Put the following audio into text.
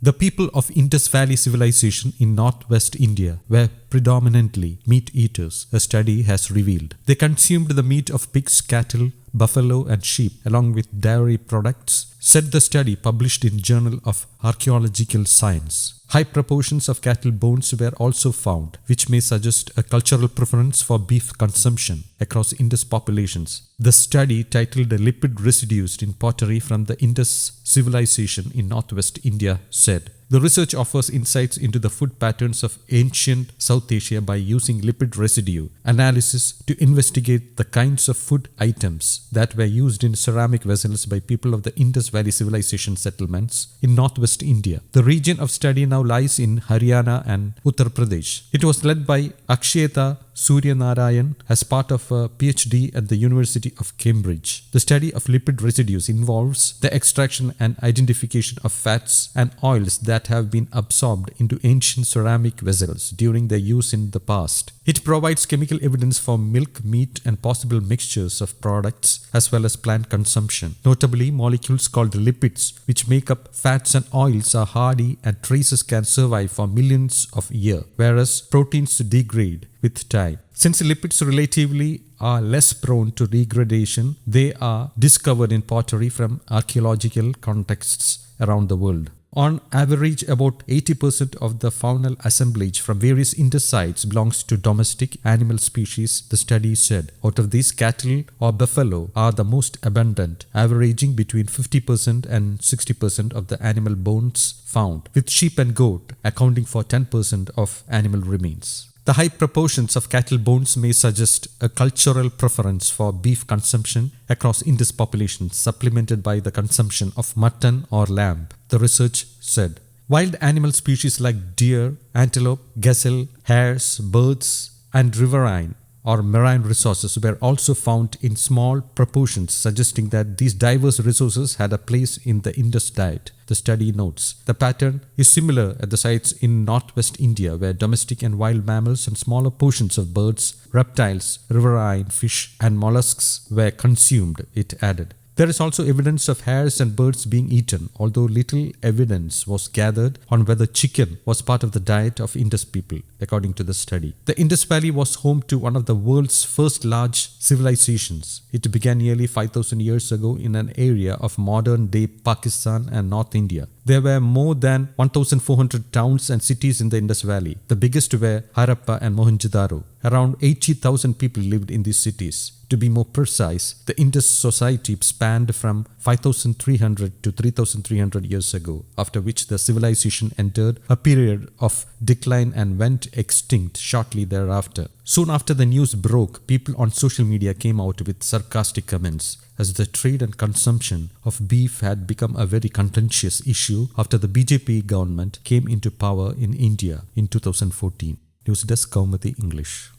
The people of Indus Valley Civilization in northwest India were predominantly meat eaters, a study has revealed. They consumed the meat of pigs, cattle, buffalo and sheep along with dairy products, said the study published in Journal of Archaeological Science. High proportions of cattle bones were also found, which may suggest a cultural preference for beef consumption across Indus populations. The study, titled Lipid Residues in Pottery from the Indus Civilization in Northwest India, said, the research offers insights into the food patterns of ancient South Asia by using lipid residue analysis to investigate the kinds of food items that were used in ceramic vessels by people of the Indus Valley Civilization settlements in northwest India. The region of study now lies in Haryana and Uttar Pradesh. It was led by Aksheta Suryanarayan as part of a PhD at the University of Cambridge. The study of lipid residues involves the extraction and identification of fats and oils that have been absorbed into ancient ceramic vessels during their use in the past. It provides chemical evidence for milk, meat, and possible mixtures of products as well as plant consumption. Notably, molecules called lipids, which make up fats and oils, are hardy and traces can survive for millions of years, whereas proteins degrade with time. Since lipids relatively are less prone to degradation, they are discovered in pottery from archaeological contexts around the world. On average, about 80% of the faunal assemblage from various Indus sites belongs to domestic animal species, the study said. Out of these, cattle or buffalo are the most abundant, averaging between 50% and 60% of the animal bones found, with sheep and goat accounting for 10% of animal remains. The high proportions of cattle bones may suggest a cultural preference for beef consumption across Indus populations, supplemented by the consumption of mutton or lamb, the research said. Wild animal species like deer, antelope, gazelle, hares, birds, and riverine or marine resources were also found in small proportions, suggesting that these diverse resources had a place in the Indus diet, the study notes. The pattern is similar at the sites in northwest India, where domestic and wild mammals and smaller portions of birds, reptiles, riverine fish, and mollusks were consumed, it added. There is also evidence of hares and birds being eaten, although little evidence was gathered on whether chicken was part of the diet of Indus people, according to the study. The Indus Valley was home to one of the world's first large civilizations. It began nearly 5,000 years ago in an area of modern-day Pakistan and North India. There were more than 1,400 towns and cities in the Indus Valley. The biggest were Harappa and Mohenjo-daro. Around 80,000 people lived in these cities. To be more precise, the Indus society spanned from 5,300 to 3,300 years ago, after which the civilization entered a period of decline and went extinct shortly thereafter. Soon after the news broke, people on social media came out with sarcastic comments, as the trade and consumption of beef had become a very contentious issue after the BJP government came into power in India in 2014. News Desk, Kaumudy English.